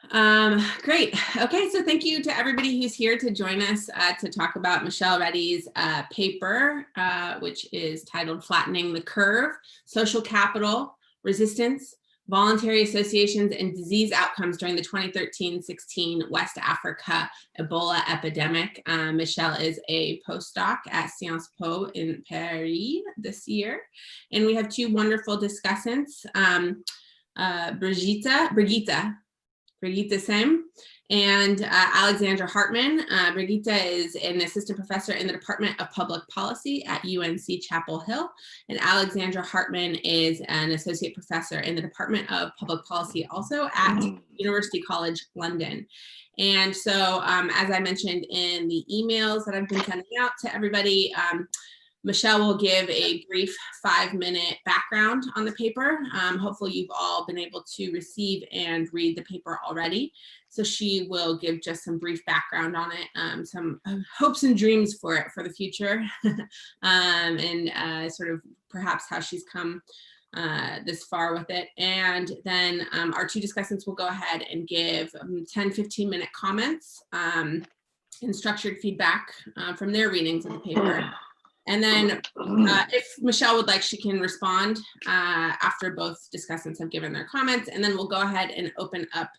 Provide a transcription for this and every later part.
Great. Okay, so thank you to everybody who's here to join us to talk about Michelle Reddy's paper, which is titled Flattening the Curve, Social Capital, Resistance, Voluntary Associations, and Disease Outcomes during the 2013-16 West Africa Ebola Epidemic. Michelle is a postdoc at Sciences Po in Paris this year. And we have two wonderful discussants, Brigitte Seim and Alexandra Hartman. Brigitte is an assistant professor in the Department of Public Policy at UNC Chapel Hill, and Alexandra Hartman is an associate professor in the Department of Public Policy also at University College London. And so, as I mentioned in the emails that I've been sending out to everybody, Michelle will give a brief 5-minute background on the paper. Hopefully you've all been able to receive and read the paper already. So she will give just some brief background on it, some hopes and dreams for it for the future, and sort of perhaps how she's come this far with it. And then our two discussants will go ahead and give 10-15-minute comments and structured feedback from their readings of the paper. And then if Michelle would like, she can respond after both discussants have given their comments, and then we'll go ahead and open up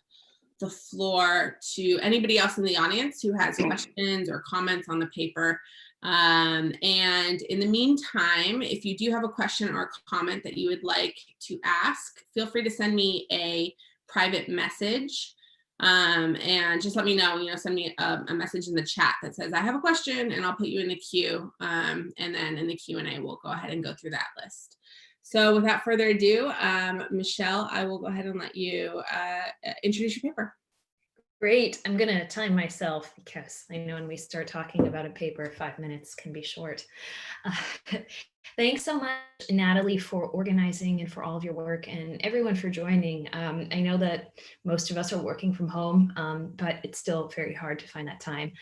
the floor to anybody else in the audience who has questions or comments on the paper. And in the meantime, if you do have a question or a comment that you would like to ask, feel free to send me a private message. And just let me know, send me a message in the chat that says, I have a question, and I'll put you in the queue. And then in the Q&A, we'll go ahead and go through that list. So without further ado, Michelle, I will go ahead and let you introduce your paper. Great. I'm going to time myself because I know when we start talking about a paper, 5 minutes can be short. Thanks so much, Natalie, for organizing and for all of your work, and everyone for joining. I know that most of us are working from home, but it's still very hard to find that time,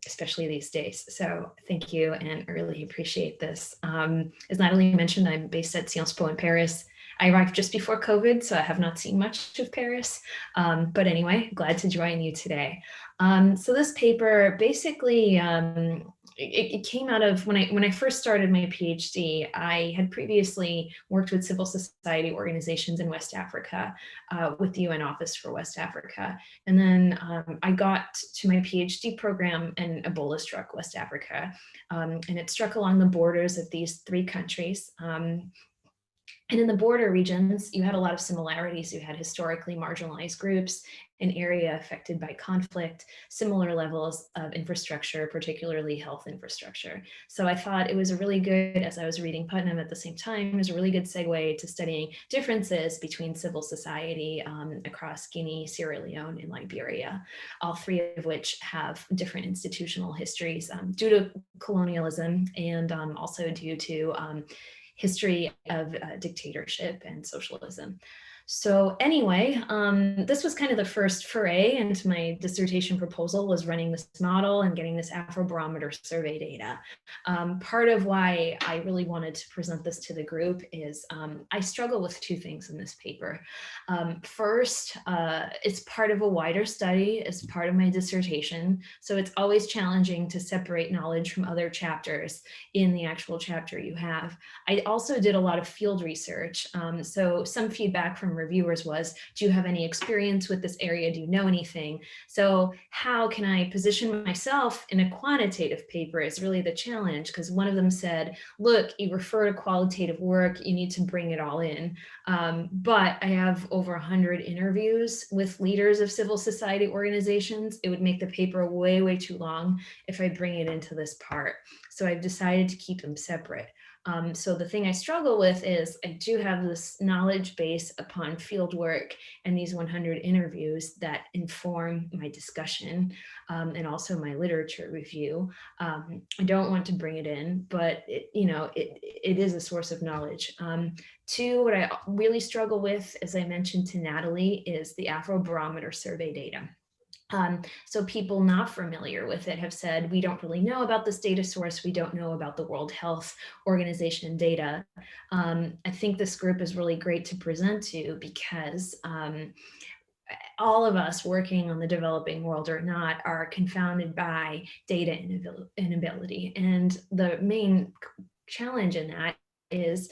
especially these days. So thank you, and I really appreciate this. As Natalie mentioned, I'm based at Sciences Po in Paris. I arrived just before COVID, so I have not seen much of Paris. But anyway, glad to join you today. So this paper basically, it came out of when I first started my PhD. I had previously worked with civil society organizations in West Africa with the UN Office for West Africa. And then I got to my PhD program and Ebola struck West Africa. And it struck along the borders of these 3 countries. And in the border regions, you had a lot of similarities. You had historically marginalized groups, an area affected by conflict, similar levels of infrastructure, particularly health infrastructure. So I thought it was a really good, as I was reading Putnam at the same time, it was a really good segue to studying differences between civil society across Guinea, Sierra Leone, and Liberia, all 3 of which have different institutional histories due to colonialism and also due to history of dictatorship and socialism. So anyway, this was kind of the first foray into my dissertation proposal, was running this model and getting this Afrobarometer survey data. Part of why I really wanted to present this to the group is I struggle with 2 things in this paper. First, it's part of a wider study, it's part of my dissertation. So it's always challenging to separate knowledge from other chapters in the actual chapter you have. I also did a lot of field research. So some feedback from reviewers was, do you have any experience with this area? Do you know anything? So how can I position myself in a quantitative paper is really the challenge, because one of them said, look, you refer to qualitative work, you need to bring it all in. But I have over 100 interviews with leaders of civil society organizations. It would make the paper way, way too long if I bring it into this part. So I've decided to keep them separate. So the thing I struggle with is I do have this knowledge base upon field work and these 100 interviews that inform my discussion and also my literature review. I don't want to bring it in, but it is a source of knowledge. 2, what I really struggle with, as I mentioned to Natalie, is the Afrobarometer survey data. So people not familiar with it have said, we don't really know about this data source. We don't know about the World Health Organization data. I think this group is really great to present to because all of us working on the developing world or not are confounded by data inability. And the main challenge in that is,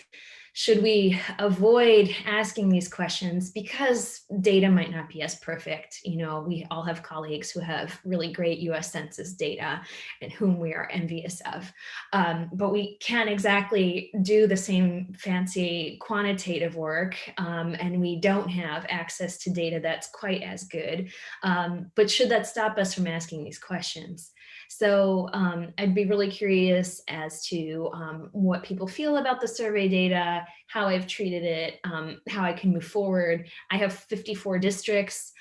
should we avoid asking these questions because data might not be as perfect? You know, we all have colleagues who have really great US Census data and whom we are envious of. But we can't exactly do the same fancy quantitative work, and we don't have access to data that's quite as good. But should that stop us from asking these questions? So I'd be really curious as to what people feel about the survey data, how I've treated it, how I can move forward. I have 54 districts.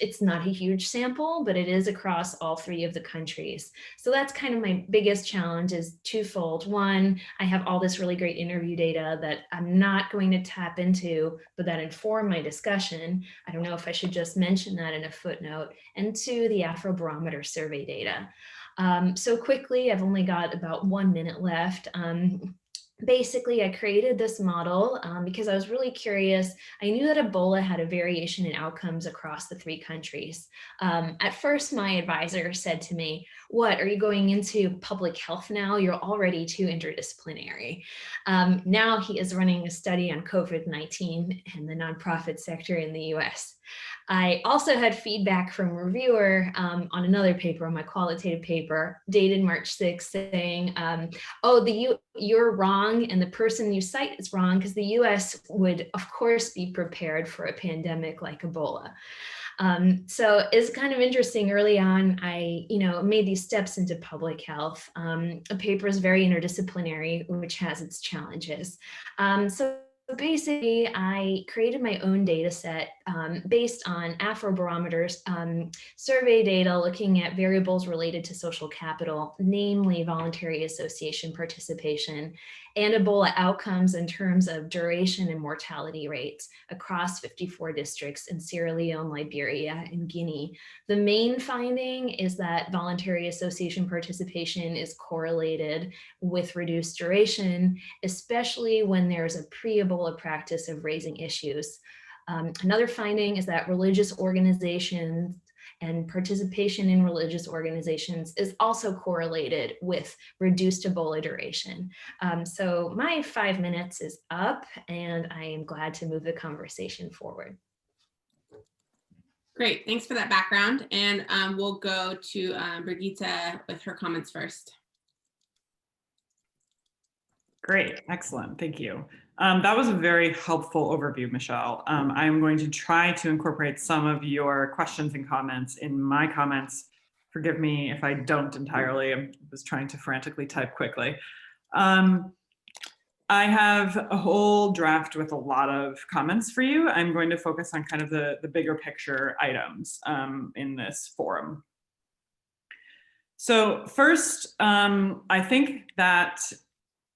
It's not a huge sample, but it is across all 3 of the countries. So that's kind of my biggest challenge, is twofold. One, I have all this really great interview data that I'm not going to tap into, but that inform my discussion. I don't know if I should just mention that in a footnote. And 2, the Afrobarometer survey data. So quickly, I've only got about 1 minute left. Basically, I created this model because I was really curious. I knew that Ebola had a variation in outcomes across the 3 countries. At first, my advisor said to me, "What, are you going into public health now? You're already too interdisciplinary." Now he is running a study on COVID-19 and the nonprofit sector in the US. I also had feedback from a reviewer on another paper, on my qualitative paper, dated March 6th, saying, "Oh, you're wrong, and the person you cite is wrong, because the US would, of course, be prepared for a pandemic like Ebola." So it's kind of interesting. Early on, I made these steps into public health. A paper is very interdisciplinary, which has its challenges. So basically, I created my own data set based on Afrobarometer's survey data, looking at variables related to social capital, namely voluntary association participation, and Ebola outcomes in terms of duration and mortality rates across 54 districts in Sierra Leone, Liberia, and Guinea. The main finding is that voluntary association participation is correlated with reduced duration, especially when there's a pre-Ebola practice of raising issues. Another finding is that religious organizations and participation in religious organizations is also correlated with reduced Ebola duration. So my 5 minutes is up, and I am glad to move the conversation forward. Great, thanks for that background. And we'll go to Brigitte with her comments first. Great, excellent, thank you. That was a very helpful overview, Michelle. I'm going to try to incorporate some of your questions and comments in my comments. Forgive me if I don't entirely. I was trying to frantically type quickly. I have a whole draft with a lot of comments for you. I'm going to focus on kind of the bigger picture items in this forum. So first, I think that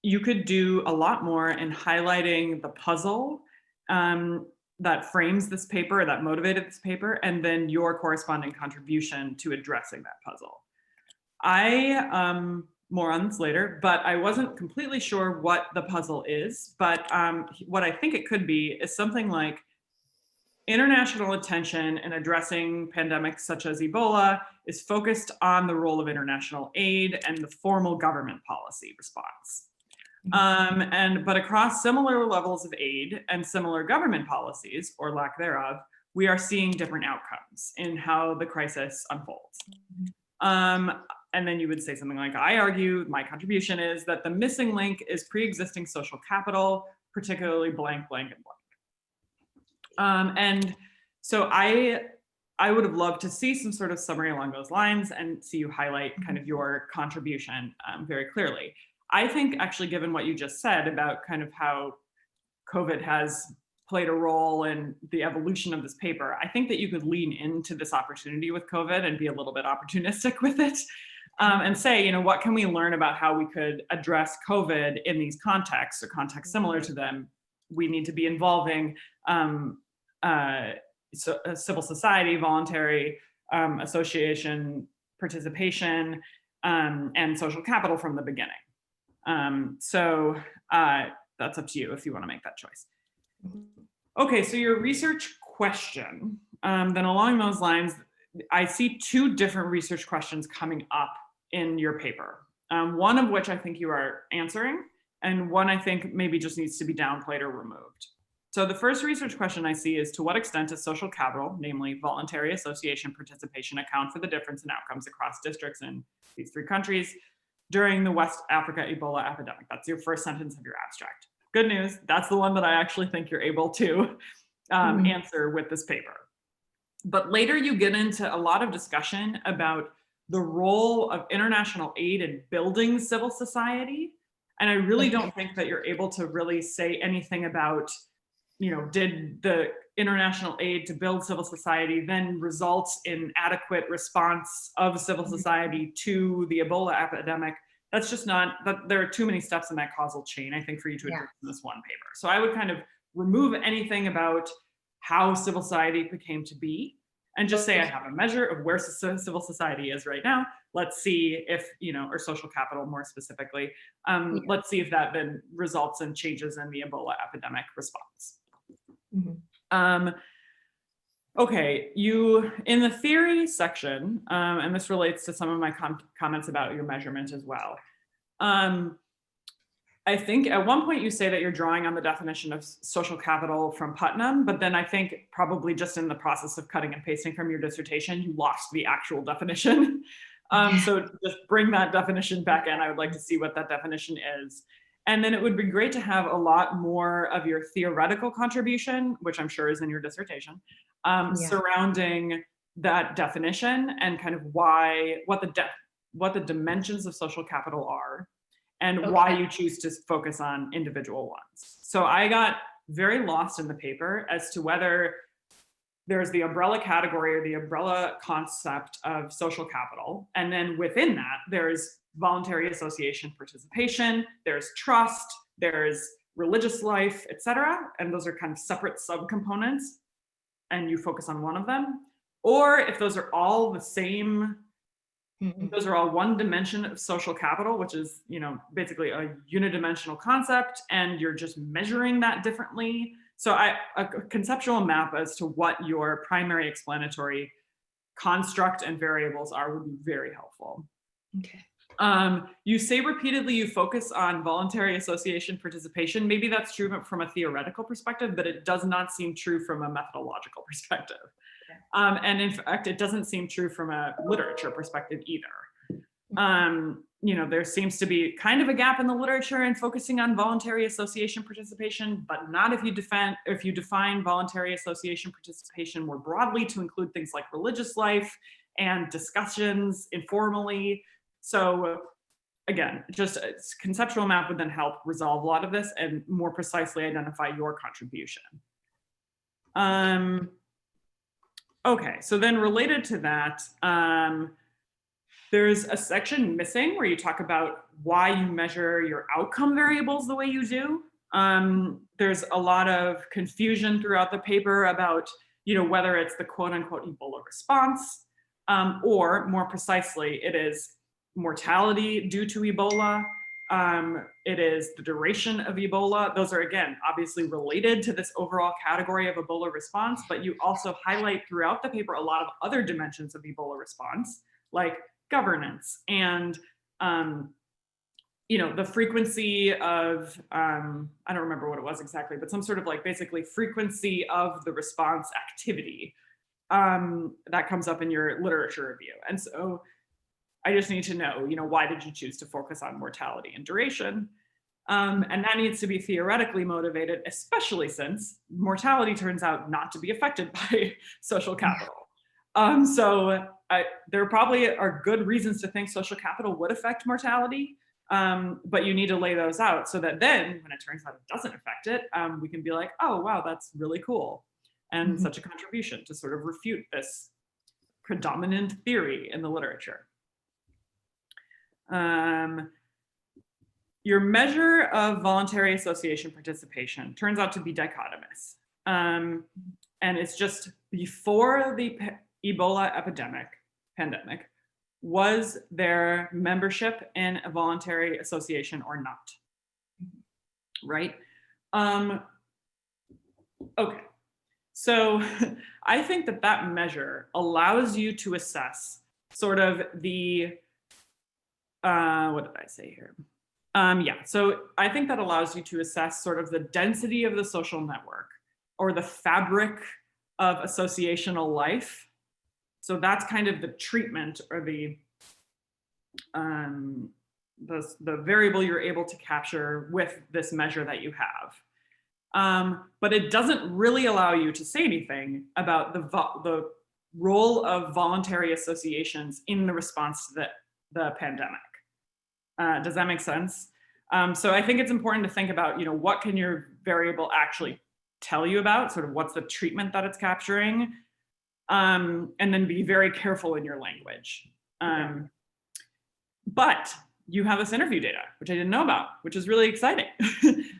you could do a lot more in highlighting the puzzle that frames this paper, that motivated this paper, and then your corresponding contribution to addressing that puzzle. More on this later, but I wasn't completely sure what the puzzle is, but what I think it could be is something like international attention in addressing pandemics such as Ebola is focused on the role of international aid and the formal government policy response. But across similar levels of aid and similar government policies, or lack thereof, we are seeing different outcomes in how the crisis unfolds. And then you would say something like, I argue, my contribution is that the missing link is pre-existing social capital, particularly blank, blank, and blank. And so I would have loved to see some sort of summary along those lines and see you highlight kind of your contribution very clearly. I think actually, given what you just said about kind of how COVID has played a role in the evolution of this paper, I think that you could lean into this opportunity with COVID and be a little bit opportunistic with it and say, what can we learn about how we could address COVID in these contexts or contexts similar to them? We need to be involving civil society, voluntary association participation, and social capital from the beginning. So that's up to you if you want to make that choice. Okay, so your research question then along those lines, I see two different research questions coming up in your paper. One of which I think you are answering, and one I think maybe just needs to be downplayed or removed. So the first research question I see is, to what extent does social capital, namely voluntary association participation, account for the difference in outcomes across districts in these three countries during the West Africa Ebola epidemic? That's your first sentence of your abstract. Good news, that's the one that I actually think you're able to answer with this paper. But later you get into a lot of discussion about the role of international aid in building civil society. And I really don't think that you're able to really say anything about, did the international aid to build civil society then result in adequate response of civil society to the Ebola epidemic? That's just not, there are too many steps in that causal chain, I think, for you to address in this one paper. So I would kind of remove anything about how civil society came to be, and just say I have a measure of where civil society is right now. Let's see if, or social capital more specifically, let's see if that then results in changes in the Ebola epidemic response. Okay, you, in the theory section, and this relates to some of my comments about your measurement as well. I think at one point you say that you're drawing on the definition of social capital from Putnam, but then I think probably just in the process of cutting and pasting from your dissertation, you lost the actual definition. So just bring that definition back in. I would like to see what that definition is. And then it would be great to have a lot more of your theoretical contribution, which I'm sure is in your dissertation, surrounding that definition and kind of what the dimensions of social capital are, and why you choose to focus on individual ones. So I got very lost in the paper as to whether there's the umbrella category or the umbrella concept of social capital. And then within that, there's voluntary association participation, there's trust, there's religious life, etc. And those are kind of separate subcomponents, and you focus on one of them. Or if those are all the same, those are all one dimension of social capital, which is, basically a unidimensional concept, and you're just measuring that differently. So a conceptual map as to what your primary explanatory construct and variables are would be very helpful. Okay. You say repeatedly you focus on voluntary association participation. Maybe that's true from a theoretical perspective, but it does not seem true from a methodological perspective. And in fact, it doesn't seem true from a literature perspective either. There seems to be kind of a gap in the literature in focusing on voluntary association participation, but not if you define voluntary association participation more broadly to include things like religious life and discussions informally. So again, just a conceptual map would then help resolve a lot of this and more precisely identify your contribution. Okay, so then related to that, there's a section missing where you talk about why you measure your outcome variables the way you do. There's a lot of confusion throughout the paper about, whether it's the quote unquote Ebola response, or more precisely, it is mortality due to Ebola. It is the duration of Ebola. Those are, again, obviously related to this overall category of Ebola response, but you also highlight throughout the paper a lot of other dimensions of Ebola response, like governance and, the frequency of, I don't remember what it was exactly, but some sort of basically frequency of the response activity that comes up in your literature review. And so I just need to know, why did you choose to focus on mortality and duration? And that needs to be theoretically motivated, especially since mortality turns out not to be affected by social capital. There probably are good reasons to think social capital would affect mortality, but you need to lay those out so that then when it turns out it doesn't affect it, we can be like, oh, wow, that's really cool. And such a contribution to sort of refute this predominant theory in the literature. Your measure of voluntary association participation turns out to be dichotomous. And it's just before the Ebola pandemic, was there membership in a voluntary association or not? Right? Okay. So I think that that measure allows you to assess sort of the, what did I say here? Yeah, so I think that allows you to assess sort of the density of the social network or the fabric of associational life. So that's kind of the treatment or the variable you're able to capture with this measure that you have. But it doesn't really allow you to say anything about the role of voluntary associations in the response to the pandemic. Does that make sense? So I think it's important to think about, what can your variable actually tell you about, sort of what's the treatment that it's capturing, and then be very careful in your language. But you have this interview data, which I didn't know about, which is really exciting.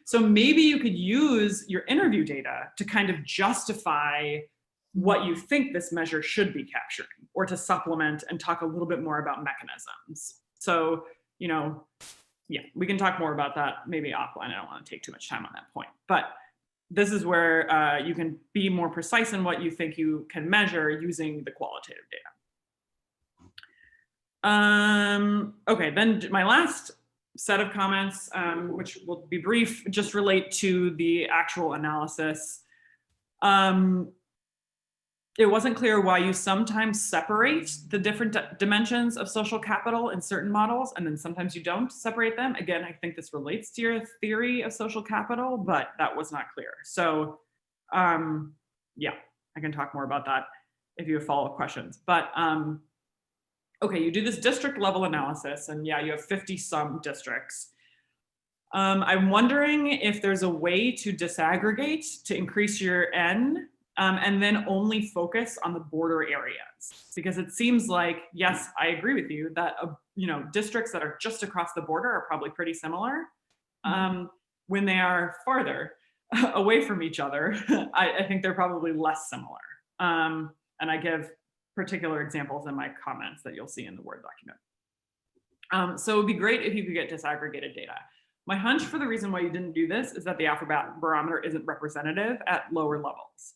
So maybe you could use your interview data to kind of justify what you think this measure should be capturing, or to supplement and talk a little bit more about mechanisms. So, yeah, we can talk more about that maybe offline. I don't want to take too much time on that point, but this is where you can be more precise in what you think you can measure using the qualitative data. Okay, then my last set of comments, which will be brief, just relate to the actual analysis. It wasn't clear why you sometimes separate the different dimensions of social capital in certain models, and then sometimes you don't separate them. Again, I think this relates to your theory of social capital, but that was not clear. So yeah, I can talk more about that if you have follow-up questions. But okay, you do this district level analysis, and yeah, you have 50 some districts. I'm wondering if there's a way to disaggregate to increase your N, and then only focus on the border areas, because it seems like, yes, I agree with you that districts that are just across the border are probably pretty similar. When they are farther away from each other, I think they're probably less similar. And I give particular examples in my comments that you'll see in the Word document. So it'd be great if you could get disaggregated data. My hunch for the reason why you didn't do this is that the Afrobarometer isn't representative at lower levels.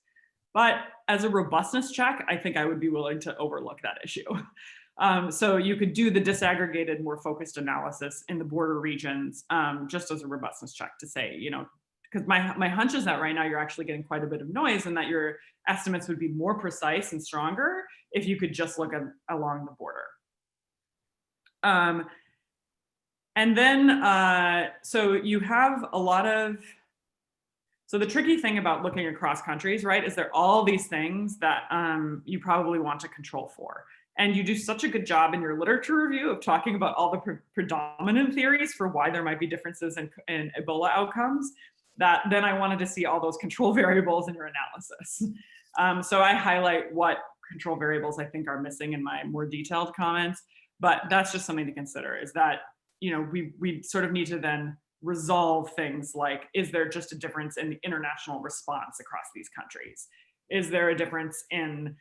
But as a robustness check, I think I would be willing to overlook that issue. So you could do the disaggregated, more focused analysis in the border regions, just as a robustness check to say, because my hunch is that right now you're actually getting quite a bit of noise, and that your estimates would be more precise and stronger if you could just look along the border. And then, so you have a lot of, so the tricky thing about looking across countries, right, is there are all these things that you probably want to control for. And you do such a good job in your literature review of talking about all the predominant theories for why there might be differences in Ebola outcomes, that then I wanted to see all those control variables in your analysis. So I highlight what control variables I think are missing in my more detailed comments, but that's just something to consider, is that, we sort of need to then resolve things like, is there just a difference in the international response across these countries? Is there a difference in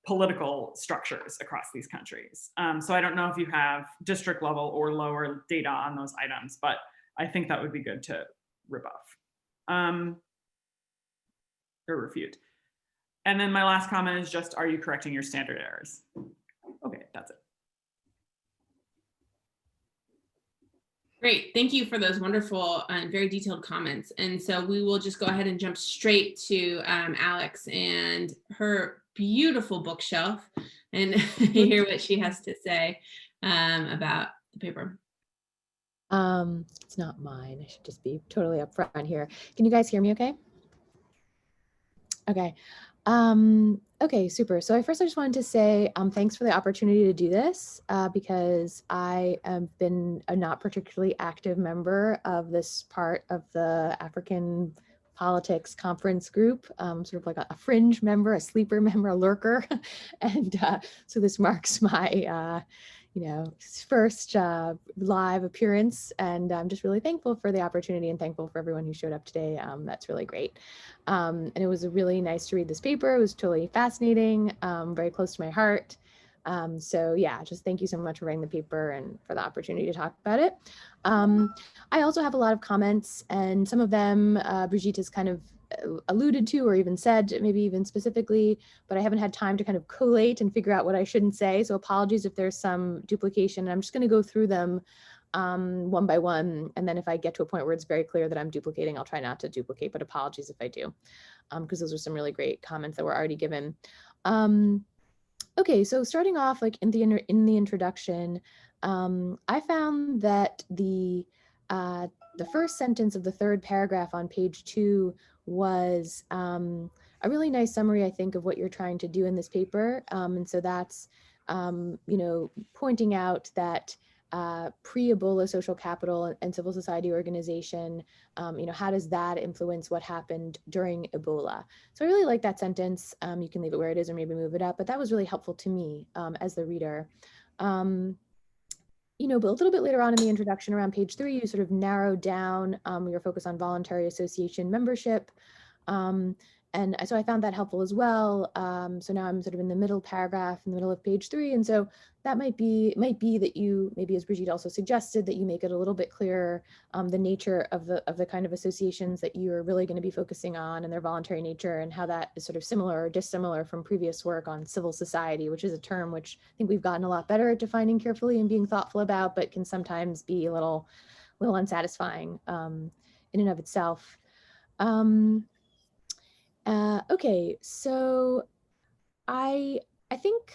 political structures across these countries? So I don't know if you have district level or lower data on those items, but I think that would be good to rebuff or refute. And then my last comment is just, are you correcting your standard errors? Okay, that's it. Great, thank you for those wonderful and very detailed comments. And so we will just go ahead and jump straight to Alex and her beautiful bookshelf and hear what she has to say about the paper. It's not mine. I should just be totally upfront here. Can you guys hear me okay? Okay. Okay, super. So I just wanted to say thanks for the opportunity to do this because I have been a not particularly active member of this part of the African politics conference group, sort of like a fringe member, a sleeper member, a lurker. And so this marks my first live appearance, and I'm just really thankful for the opportunity and thankful for everyone who showed up today. That's really great. And it was really nice to read this paper. It was totally fascinating, very close to my heart. So yeah, just thank you so much for writing the paper and for the opportunity to talk about it. I also have a lot of comments, and some of them Brigitte has kind of alluded to or even said, maybe even specifically, but I haven't had time to kind of collate and figure out what I shouldn't say. So apologies if there's some duplication. I'm just going to go through them one by one. And then if I get to a point where it's very clear that I'm duplicating, I'll try not to duplicate, but apologies if I do, because those are some really great comments that were already given. Okay, so starting off like in the introduction, I found that the first sentence of the third paragraph on page 2 was a really nice summary, I think, of what you're trying to do in this paper. And so that's, pointing out that pre-Ebola social capital and civil society organization, how does that influence what happened during Ebola? So I really like that sentence. You can leave it where it is or maybe move it up, but that was really helpful to me as the reader. But a little bit later on in the introduction around page 3, you sort of narrowed down your focus on voluntary association membership. And so I found that helpful as well. So now I'm sort of in the middle paragraph in the middle of page 3. And so that might be that you, maybe as Brigitte also suggested, that you make it a little bit clearer the nature of the kind of associations that you're really going to be focusing on and their voluntary nature, and how that is sort of similar or dissimilar from previous work on civil society, which is a term which I think we've gotten a lot better at defining carefully and being thoughtful about, but can sometimes be a little unsatisfying in and of itself. Okay, so I think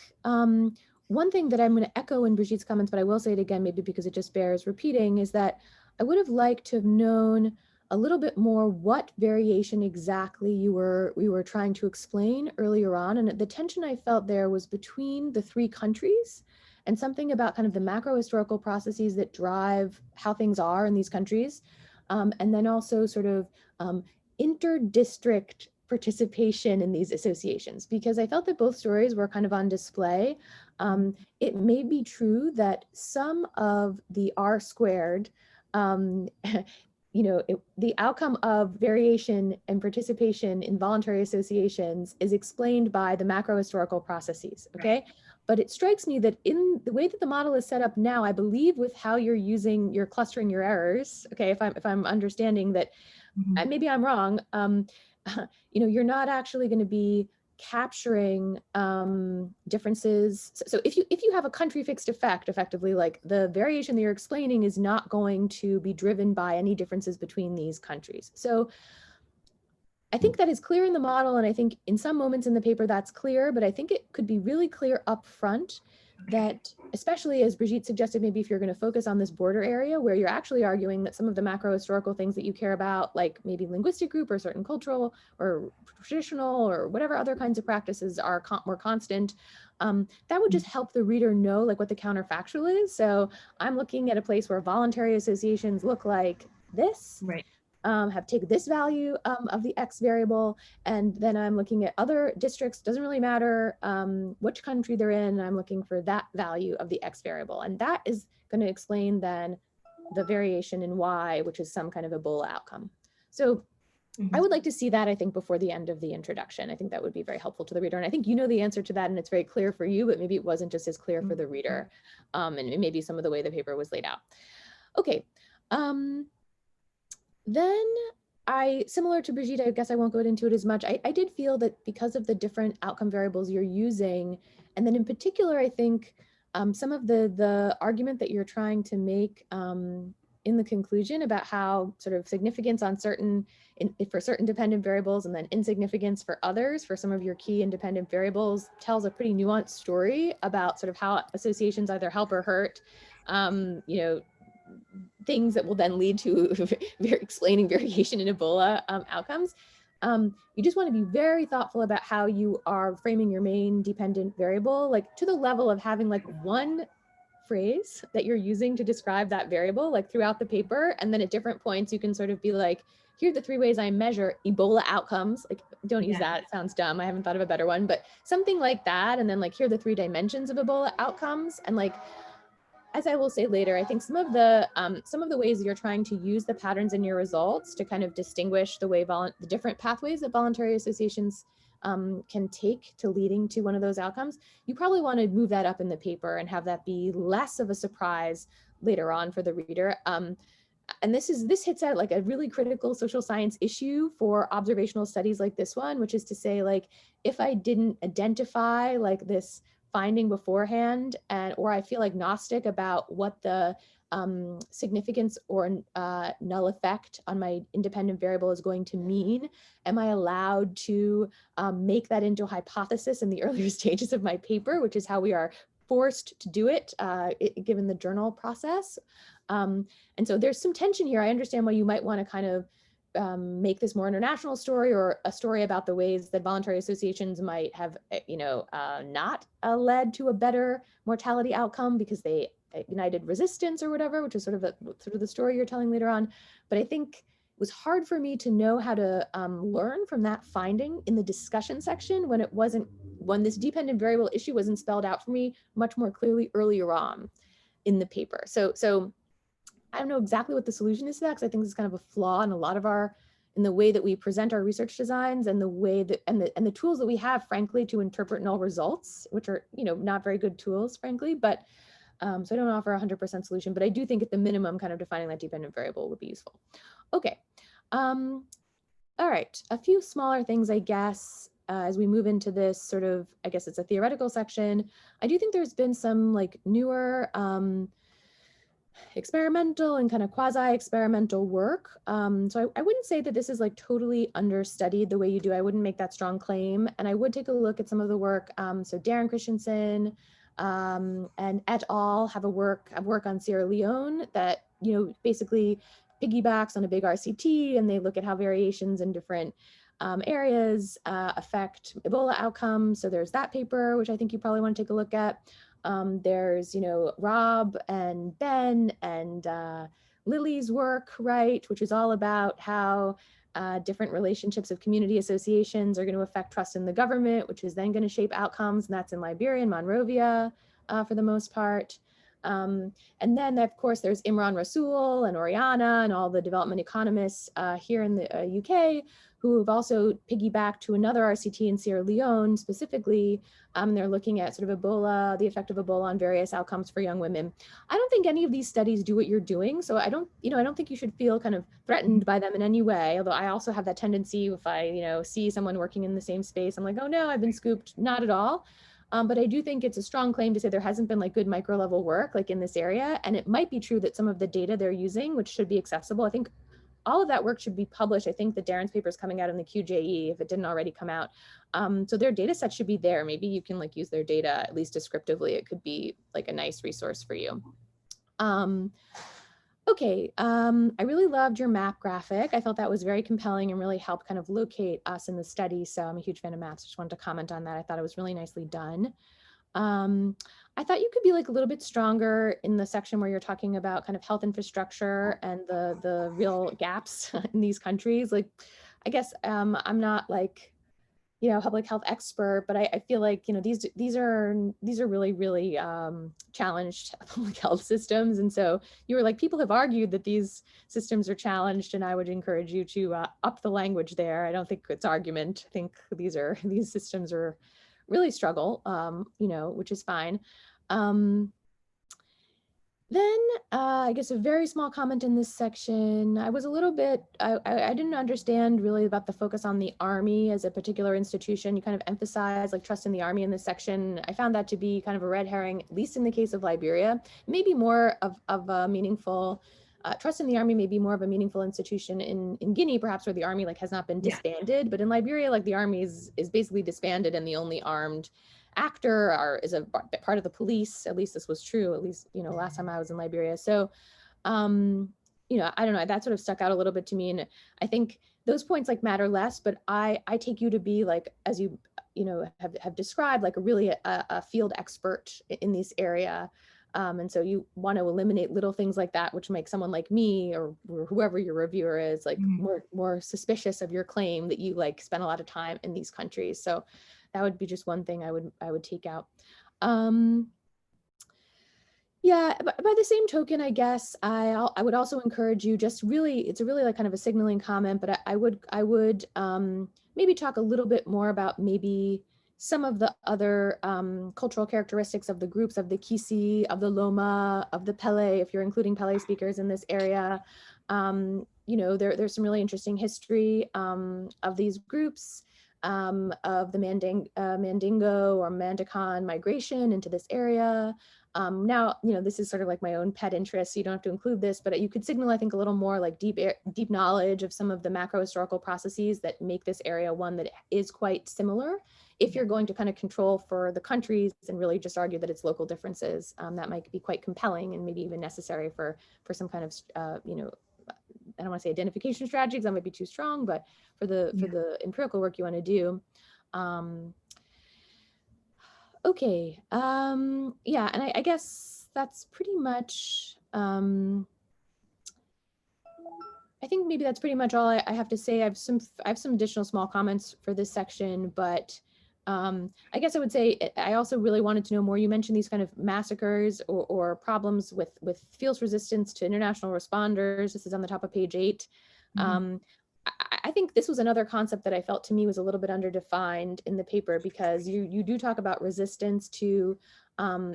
one thing that I'm going to echo in Brigitte's comments, but I will say it again, maybe because it just bears repeating, is that I would have liked to have known a little bit more what variation exactly we were trying to explain earlier on. And the tension I felt there was between the 3 countries and something about kind of the macro historical processes that drive how things are in these countries. And then also sort of inter-district participation in these associations, because I felt that both stories were kind of on display. It may be true that some of the R squared, the outcome of variation and participation in voluntary associations is explained by the macro historical processes, okay? Right. But it strikes me that in the way that the model is set up now, I believe with how you're clustering your errors, okay, if I'm understanding that, and maybe I'm wrong, you're not actually going to be capturing differences. So if you have a country fixed effect, effectively, like the variation that you're explaining is not going to be driven by any differences between these countries. So I think that is clear in the model, and I think in some moments in the paper that's clear, but I think it could be really clear up front that, especially as Brigitte suggested, maybe if you're going to focus on this border area where you're actually arguing that some of the macro historical things that you care about, like maybe linguistic group or certain cultural or traditional or whatever other kinds of practices are more constant, that would just help the reader know like what the counterfactual is. So I'm looking at a place where voluntary associations look like this. Right. Have taken this value of the X variable, and then I'm looking at other districts, doesn't really matter which country they're in, and I'm looking for that value of the X variable. And that is going to explain then the variation in Y, which is some kind of Ebola outcome. So I would like to see that, I think, before the end of the introduction. I think that would be very helpful to the reader. And I think you know the answer to that, and it's very clear for you, but maybe it wasn't just as clear for the reader, and maybe some of the way the paper was laid out. Okay. Then similar to Brigitte, I guess I won't go into it as much. I did feel that because of the different outcome variables you're using, and then in particular, I think some of the argument that you're trying to make in the conclusion about how sort of significance on for certain dependent variables and then insignificance for others for some of your key independent variables tells a pretty nuanced story about sort of how associations either help or hurt, things that will then lead to explaining variation in Ebola outcomes. You just want to be very thoughtful about how you are framing your main dependent variable, like to the level of having like one phrase that you're using to describe that variable, like throughout the paper. And then at different points, you can sort of be like, here are the 3 ways I measure Ebola outcomes. Like, don't use that, it sounds dumb. I haven't thought of a better one, but something like that. And then like, here are the 3 dimensions of Ebola outcomes. And like, as I will say later, I think some of the ways you're trying to use the patterns in your results to kind of distinguish the way the different pathways that voluntary associations can take to leading to one of those outcomes, you probably want to move that up in the paper and have that be less of a surprise later on for the reader. and this hits at like a really critical social science issue for observational studies like this one, which is to say, like, if I didn't identify like this finding beforehand, or I feel agnostic about what the significance or null effect on my independent variable is going to mean, am I allowed to make that into a hypothesis in the earlier stages of my paper, which is how we are forced to do it, given the journal process. And so there's some tension here. I understand why you might want to kind of make this more international story, or a story about the ways that voluntary associations might have, not led to a better mortality outcome because they ignited resistance or whatever, which is sort of the story you're telling later on. But I think it was hard for me to know how to learn from that finding in the discussion section when this dependent variable issue wasn't spelled out for me much more clearly earlier on in the paper. So I don't know exactly what the solution is to that, because I think this is kind of a flaw in a lot of in the way that we present our research designs, and the way that and the tools that we have, frankly, to interpret null results, which are not very good tools, frankly. But so I don't offer a 100% solution, but I do think at the minimum, kind of defining that dependent variable would be useful. Okay. All right. A few smaller things, I guess, as we move into this sort of, I guess it's a theoretical section. I do think there's been some like newer experimental and kind of quasi-experimental work. So I wouldn't say that this is like totally understudied the way you do. I wouldn't make that strong claim. And I would take a look at some of the work. So Darren Christensen and et al. have work on Sierra Leone that, basically piggybacks on a big RCT, and they look at how variations in different areas affect Ebola outcomes. So there's that paper, which I think you probably want to take a look at. There's, Rob and Ben and Lily's work, right, which is all about how different relationships of community associations are going to affect trust in the government, which is then going to shape outcomes. And that's in Liberia and Monrovia for the most part. And then, of course, there's Imran Rasool and Oriana and all the development economists here in the UK who have also piggybacked to another RCT in Sierra Leone specifically. They're looking at sort of Ebola, the effect of Ebola on various outcomes for young women. I don't think any of these studies do what you're doing. So I don't think you should feel kind of threatened by them in any way. Although I also have that tendency, if I, see someone working in the same space, I'm like, oh no, I've been scooped. Not at all. But I do think it's a strong claim to say there hasn't been like good micro level work like in this area. And it might be true that some of the data they're using, which should be accessible, I think all of that work should be published. I think that Darren's paper is coming out in the QJE if it didn't already come out. So their data set should be there. Maybe you can like use their data, at least descriptively. It could be like a nice resource for you. Okay, I really loved your map graphic. I felt that was very compelling and really helped kind of locate us in the study. So I'm a huge fan of maps. Just wanted to comment on that. I thought it was really nicely done. I thought you could be like a little bit stronger in the section where you're talking about kind of health infrastructure and the real gaps in these countries. Like, I guess I'm not like, public health expert, but I feel like, these are really, really challenged public health systems. And so you were like, people have argued that these systems are challenged, and I would encourage you to up the language there. I don't think it's argument. I think these systems are really struggle, which is fine. Then I guess a very small comment in this section. I was a little bit, I didn't understand really about the focus on the Army as a particular institution. You kind of emphasize like trust in the Army in this section. I found that to be kind of a red herring, at least in the case of Liberia. Maybe more of a meaningful, trust in the Army may be more of a meaningful institution in Guinea, perhaps, where the Army like has not been disbanded. But in Liberia, like the Army is basically disbanded, and the only armed actor is a part of the police. At least this was true, at least, last time I was in Liberia. So, I don't know, that sort of stuck out a little bit to me. And I think those points like matter less, but I take you to be like, as you, have described, like a field expert in this area. And so you want to eliminate little things like that, which make someone like me or whoever your reviewer is like more suspicious of your claim that you like spend a lot of time in these countries. So that would be just one thing I would take out. Yeah, but by the same token, I guess I would also encourage you it's really like kind of a signaling comment, but I would maybe talk a little bit more about maybe some of the other cultural characteristics of the groups, of the Kisi, of the Loma, of the Pele, if you're including Pele speakers in this area. There's some really interesting history of these groups, of the Mandingo or Mandakan migration into this area. Now, this is sort of like my own pet interest, so you don't have to include this, but you could signal, I think, a little more like deep knowledge of some of the macro historical processes that make this area one that is quite similar. If you're going to kind of control for the countries and really just argue that it's local differences, that might be quite compelling and maybe even necessary for some kind of, I don't want to say identification strategy because that might be too strong, but for the empirical work you want to do. Okay, yeah, and I guess that's pretty much, I think maybe that's pretty much all I have to say. I have some additional small comments for this section, but I guess I would say I also really wanted to know more. You mentioned these kind of massacres or problems with field resistance to international responders. This is on the top of page 8. I think this was another concept that I felt to me was a little bit underdefined in the paper, because you do talk about resistance to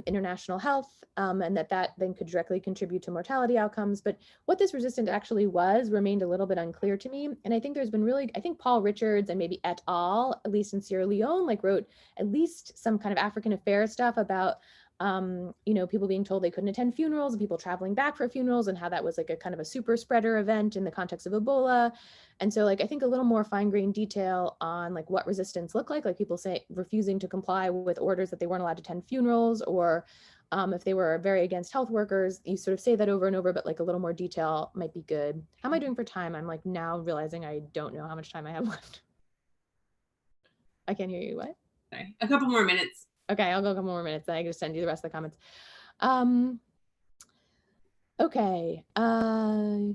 international health, and that then could directly contribute to mortality outcomes. But what this resistance actually was remained a little bit unclear to me. And I think there's been I think Paul Richards and maybe et al., at least in Sierra Leone, like wrote at least some kind of African affairs stuff about people being told they couldn't attend funerals and people traveling back for funerals, and how that was like a kind of a super spreader event in the context of Ebola. And so I think a little more fine-grained detail on like what resistance looked like people say refusing to comply with orders that they weren't allowed to attend funerals, or if they were very against health workers. You sort of say that over and over, but like a little more detail might be good. How am I doing for time? I'm like now realizing I don't know how much time I have left. I can't hear you. What? Sorry. A couple more minutes. Okay, I'll go a couple more minutes, then I can just send you the rest of the comments. Okay. Let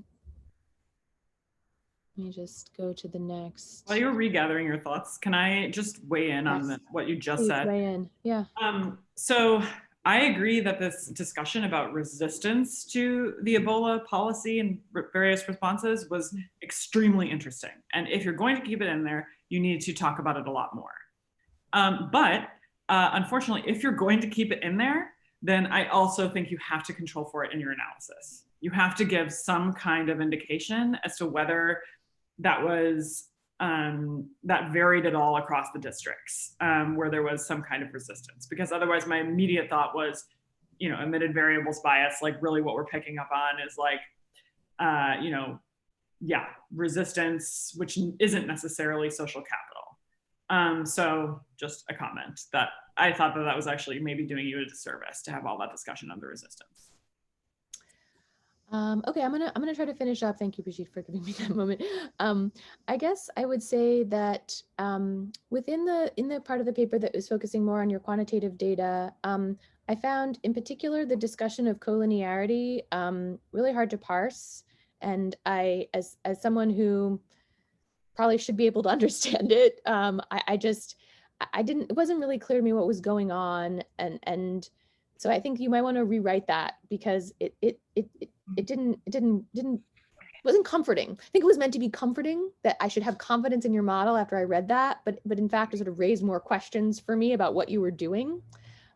me just go to the next. While you're regathering your thoughts, can I just weigh in on what you just said? Weigh in, yeah. So I agree that this discussion about resistance to the Ebola policy and various responses was extremely interesting. And if you're going to keep it in there, you need to talk about it a lot more. But unfortunately, if you're going to keep it in there, then I also think you have to control for it in your analysis. You have to give some kind of indication as to whether that was that varied at all across the districts, where there was some kind of resistance, because otherwise my immediate thought was, emitted variables bias, like really what we're picking up on is like, resistance, which isn't necessarily social capital. So just a comment that I thought that was actually maybe doing you a disservice to have all that discussion on the resistance. Okay, I'm gonna try to finish up. Thank you, Brigitte, for giving me that moment. I guess I would say that within the part of the paper that was focusing more on your quantitative data, I found in particular the discussion of collinearity really hard to parse. And I, as someone who probably should be able to understand it, it wasn't really clear to me what was going on, and so I think you might want to rewrite that, because it wasn't comforting. I think it was meant to be comforting that I should have confidence in your model after I read that, but in fact it sort of raised more questions for me about what you were doing,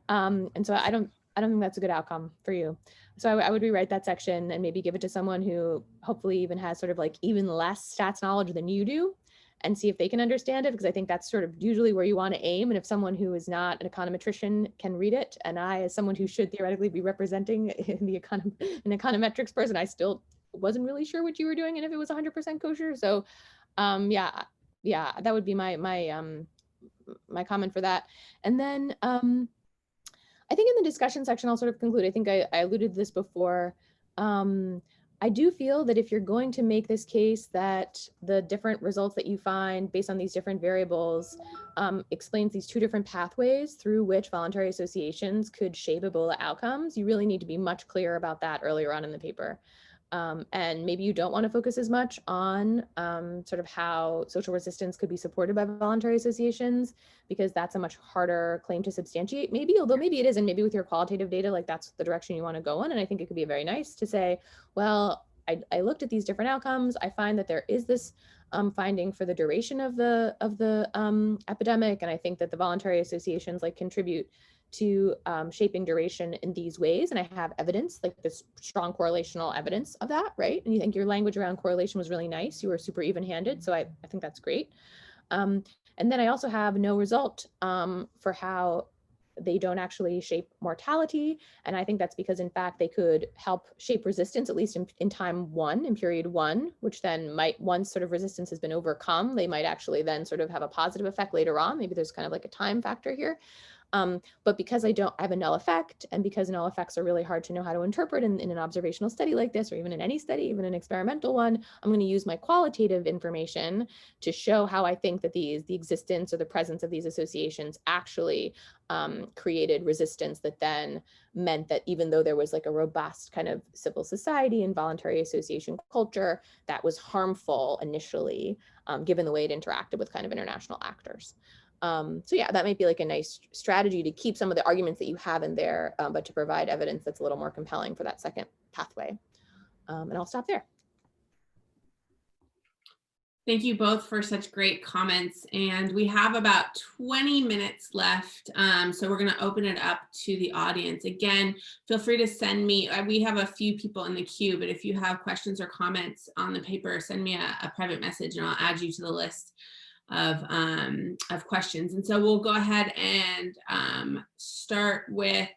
and so I don't think that's a good outcome for you. So I would rewrite that section and maybe give it to someone who hopefully even has sort of like even less stats knowledge than you do, and see if they can understand it, because I think that's sort of usually where you want to aim. And if someone who is not an econometrician can read it, and I, as someone who should theoretically be representing an econometrics person, I still wasn't really sure what you were doing and if it was 100% kosher. So yeah, that would be my comment for that. And then I think in the discussion section, I'll sort of conclude. I think I alluded to this before. I do feel that if you're going to make this case that the different results that you find based on these different variables explains these two different pathways through which voluntary associations could shape Ebola outcomes, you really need to be much clearer about that earlier on in the paper. And maybe you don't want to focus as much on sort of how social resistance could be supported by voluntary associations, because that's a much harder claim to substantiate, maybe, although maybe it isn't. Maybe with your qualitative data, like that's the direction you want to go in. And I think it could be very nice to say, well, I looked at these different outcomes. I find that there is this finding for the duration of the epidemic. And I think that the voluntary associations like contribute to shaping duration in these ways. And I have evidence, like this strong correlational evidence of that, right? And you think your language around correlation was really nice. You were super even-handed. So I think that's great. And then I also have no result for how they don't actually shape mortality. And I think that's because in fact, they could help shape resistance, at least in time one, in period one, which then might, once sort of resistance has been overcome, they might actually then sort of have a positive effect later on. Maybe there's kind of like a time factor here. But because I have a null effect, and because null effects are really hard to know how to interpret in an observational study like this, or even in any study, even an experimental one, I'm going to use my qualitative information to show how I think that the existence or the presence of these associations actually created resistance that then meant that even though there was like a robust kind of civil society and voluntary association culture, that was harmful initially, given the way it interacted with kind of international actors. So yeah, that might be like a nice strategy to keep some of the arguments that you have in there, but to provide evidence that's a little more compelling for that second pathway. And I'll stop there. Thank you both for such great comments. And we have about 20 minutes left. So we're going to open it up to the audience. Again, feel free to send me, we have a few people in the queue, but if you have questions or comments on the paper, send me a private message and I'll add you to the list of questions. And so we'll go ahead and start with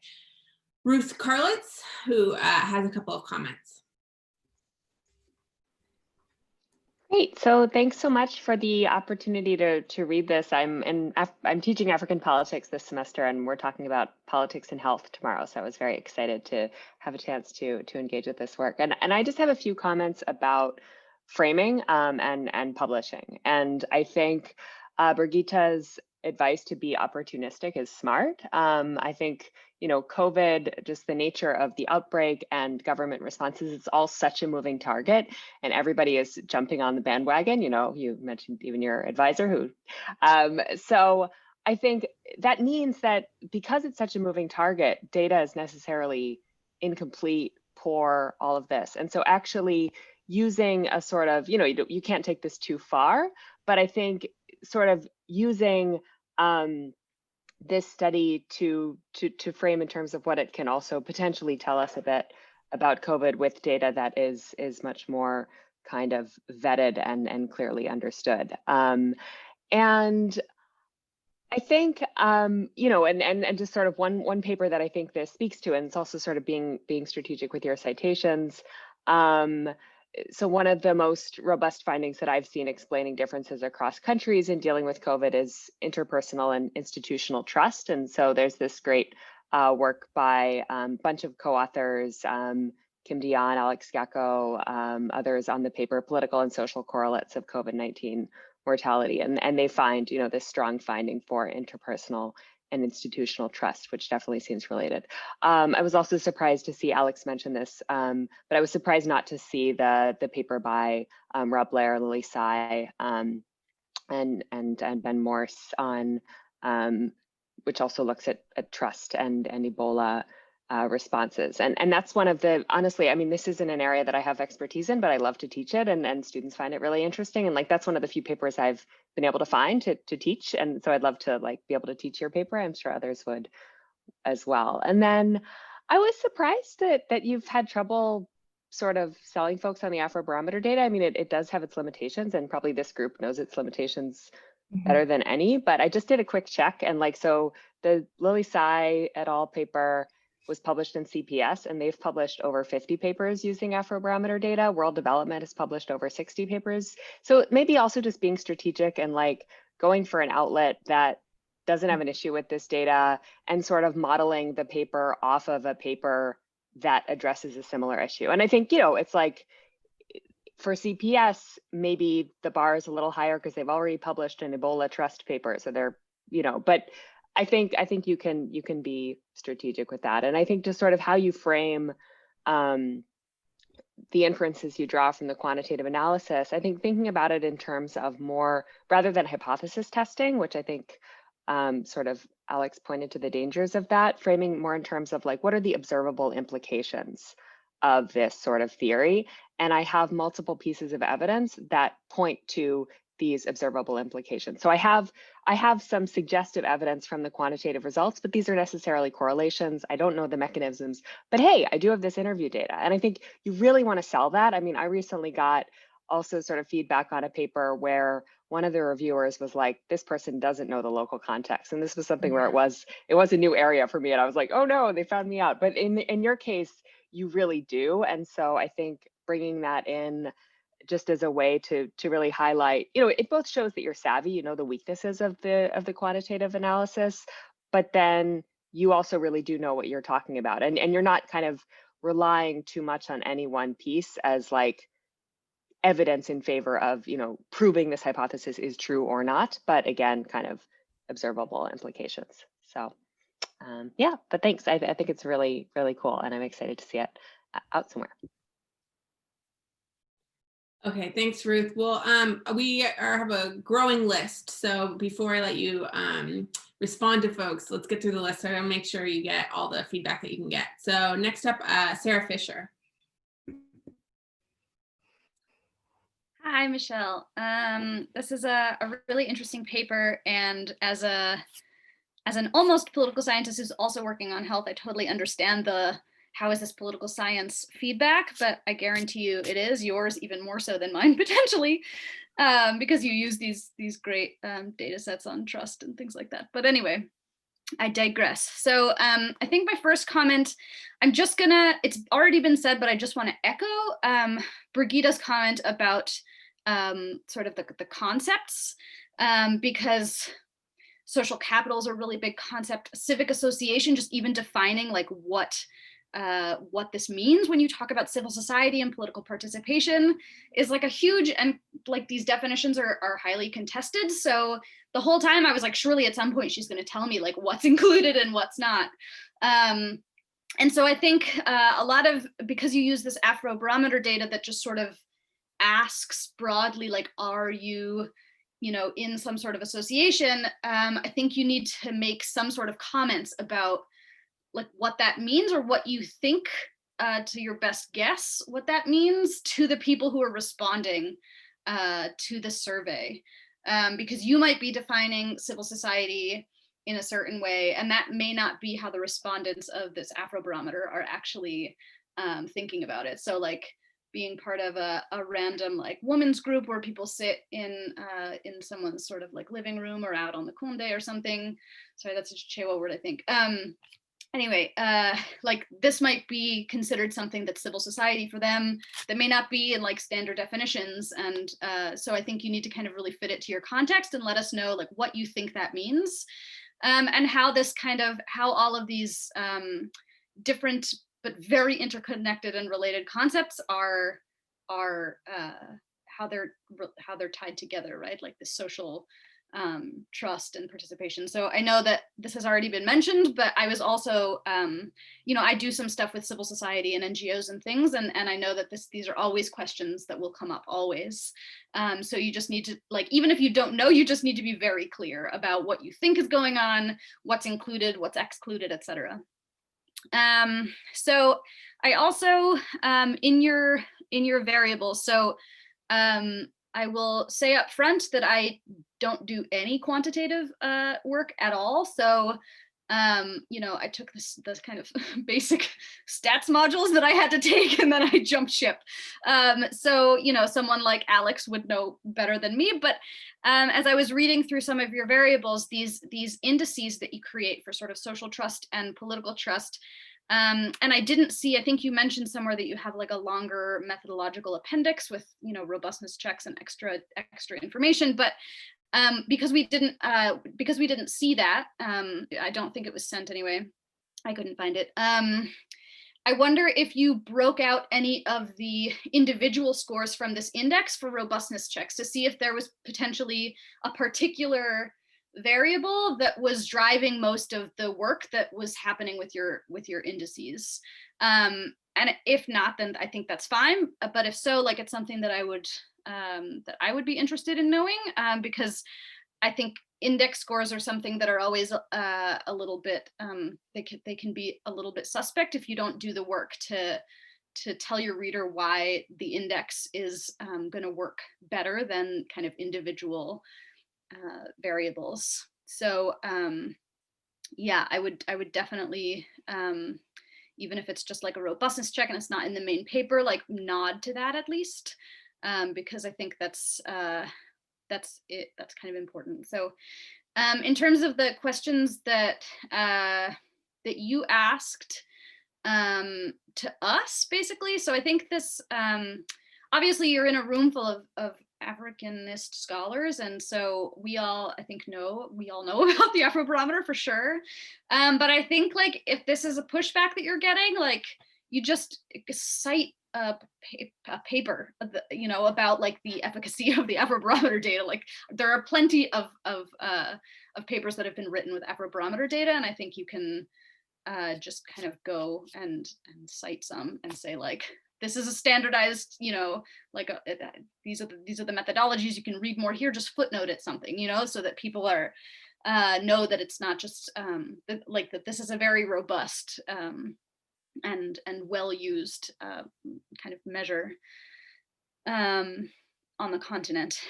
Ruth Karlitz, who has a couple of comments. Great. So thanks so much for the opportunity to read this. I'm teaching African politics this semester, and we're talking about politics and health tomorrow. So I was very excited to have a chance to engage with this work. And I just have a few comments about framing and publishing. And I think Brigitte's advice to be opportunistic is smart. I think, you know, COVID, just the nature of the outbreak and government responses, it's all such a moving target, and everybody is jumping on the bandwagon. You know, you mentioned even your advisor who, so I think that means that because it's such a moving target, data is necessarily incomplete, poor, all of this. And so actually using a sort of, you know, you can't take this too far, but I think sort of using this study to frame in terms of what it can also potentially tell us a bit about COVID with data that is much more kind of vetted and clearly understood. And I think, you know, and just sort of one paper that I think this speaks to, and it's also sort of being strategic with your citations. So one of the most robust findings that I've seen explaining differences across countries in dealing with COVID is interpersonal and institutional trust. And so there's this great work by a bunch of co-authors, Kim Dion, Alex Gacko, others on the paper, Political and Social Correlates of COVID-19 Mortality. And they find, you know, this strong finding for interpersonal and institutional trust, which definitely seems related. I was also surprised to see Alex mention this, but I was surprised not to see the paper by Rob Blair, Lily Sai, and Ben Morse on, which also looks at trust and Ebola responses. And that's one of the, honestly, I mean, this isn't an area that I have expertise in, but I love to teach it, and students find it really interesting. And like, that's one of the few papers I've been able to find to teach. And so I'd love to like be able to teach your paper. I'm sure others would as well. And then I was surprised that you've had trouble sort of selling folks on the Afrobarometer data. I mean, it does have its limitations, and probably this group knows its limitations better than any, but I just did a quick check, and like, so the Lily Sai et al. Paper was published in CPS, and they've published over 50 papers using Afrobarometer data. World Development has published over 60 papers. So maybe also just being strategic and like going for an outlet that doesn't have an issue with this data, and sort of modeling the paper off of a paper that addresses a similar issue. And I think, you know, it's like for CPS, maybe the bar is a little higher because they've already published an Ebola trust paper. So they're, you know, but I think you can be strategic with that. And I think just sort of how you frame the inferences you draw from the quantitative analysis, I think thinking about it in terms of more, rather than hypothesis testing, which I think sort of Alex pointed to the dangers of that, framing more in terms of like, what are the observable implications of this sort of theory. And I have multiple pieces of evidence that point to these observable implications. So I have some suggestive evidence from the quantitative results, but these are necessarily correlations. I don't know the mechanisms, but hey, I do have this interview data. And I think you really want to sell that. I mean, I recently got also sort of feedback on a paper where one of the reviewers was like, this person doesn't know the local context. And this was something where it was a new area for me. And I was like, oh no, they found me out. But in your case, you really do. And so I think bringing that in just as a way to really highlight, it both shows that you're savvy, you know the weaknesses of the quantitative analysis, but then you also really do know what you're talking about. And you're not kind of relying too much on any one piece as like evidence in favor of, proving this hypothesis is true or not, but again, kind of observable implications. So yeah, but thanks. I think it's really, really cool. And I'm excited to see it out somewhere. Okay, thanks, Ruth. Well, we have a growing list. So before I let you respond to folks, let's get through the list. So I want to make sure you get all the feedback that you can get. So next up, Sarah Fisher. Hi, Michelle. This is a really interesting paper, and as an almost political scientist who's also working on health, I totally understand the how is this political science feedback, but I guarantee you it is yours even more so than mine potentially, because you use these great data sets on trust and things like that. But anyway, I digress. So I think my first comment, it's already been said, but I just want to echo Brigitte's comment about sort of the concepts, because social capital is a really big concept. Civic association, just even defining like what this means when you talk about civil society and political participation is like a huge, and like these definitions are highly contested. So the whole time I was like, surely at some point she's going to tell me like what's included and what's not. And so I think a lot of, because you use this Afrobarometer data that just sort of asks broadly, like, are you, in some sort of association, I think you need to make some sort of comments about like what that means, or what you think, to your best guess, what that means to the people who are responding to the survey. Because you might be defining civil society in a certain way, and that may not be how the respondents of this Afrobarometer are actually thinking about it. So like being part of a random like women's group where people sit in someone's sort of like living room or out on the Conde or something. Sorry, that's a Chewa word, I think. Anyway, like this might be considered something that's civil society for them that may not be in like standard definitions. And so I think you need to kind of really fit it to your context and let us know like what you think that means, and how how all of these different but very interconnected and related concepts are how they're tied together, right? Like the social trust and participation. So I know that this has already been mentioned, but I was also, I do some stuff with civil society and NGOs and things, and I know that these are always questions that will come up always. So you just need to, like, even if you don't know, you just need to be very clear about what you think is going on, what's included, what's excluded, etc. So I also, in your variables, so I will say up front that I don't do any quantitative work at all. So, I took this kind of basic stats modules that I had to take, and then I jumped ship. So, someone like Alex would know better than me. But as I was reading through some of your variables, these indices that you create for sort of social trust and political trust, and I didn't see, I think you mentioned somewhere that you have like a longer methodological appendix with, robustness checks and extra information, but because we didn't see that, I don't think it was sent anyway. I couldn't find it. I wonder if you broke out any of the individual scores from this index for robustness checks to see if there was potentially a particular variable that was driving most of the work that was happening with your indices. And if not, then I think that's fine. But if so, like, it's something that I would be interested in knowing, because I think index scores are something that are always a little bit, they can be a little bit suspect if you don't do the work to tell your reader why the index is going to work better than kind of individual variables. So yeah, I would definitely, even if it's just like a robustness check and it's not in the main paper, like nod to that at least, because I think that's it. That's kind of important. So in terms of the questions that that you asked to us, basically, so I think this, obviously you're in a room full of Africanist scholars, and so we all know about the Afrobarometer for sure, but I think like if this is a pushback that you're getting, like you just cite a paper, you know, about like the efficacy of the Afrobarometer data. Like there are plenty of papers that have been written with Afrobarometer data, and I think you can just kind of go and cite some and say like, this is a standardized, you know, like these are the methodologies. You can read more here, just footnote it something, you know, so that people are know that it's not just like that this is a very robust and well used kind of measure on the continent.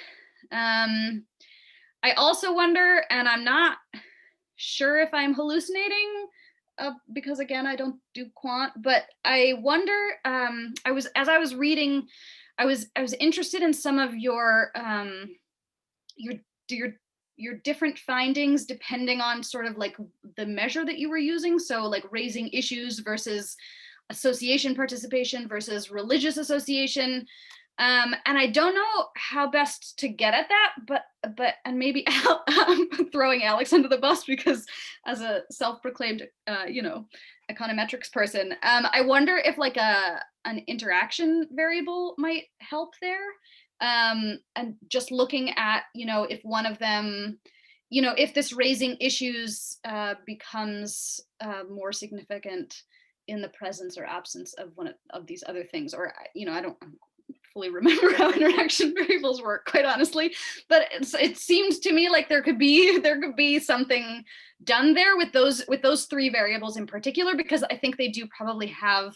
I also wonder, and I'm not sure if I'm hallucinating, because again, I don't do quant, but I wonder, as I was reading, I was interested in some of your different findings depending on sort of like the measure that you were using. So like raising issues versus association participation versus religious association. And I don't know how best to get at that, but and maybe I'm throwing Alex under the bus because as a self-proclaimed, you know, econometrics person, I wonder if like an interaction variable might help there. And just looking at, you know, if one of them, you know, if this raising issues becomes more significant in the presence or absence of one of these other things, or, you know, I don't fully remember how interaction variables work, quite honestly, but it seems to me like there could be something done there with those three variables in particular, because I think they do probably have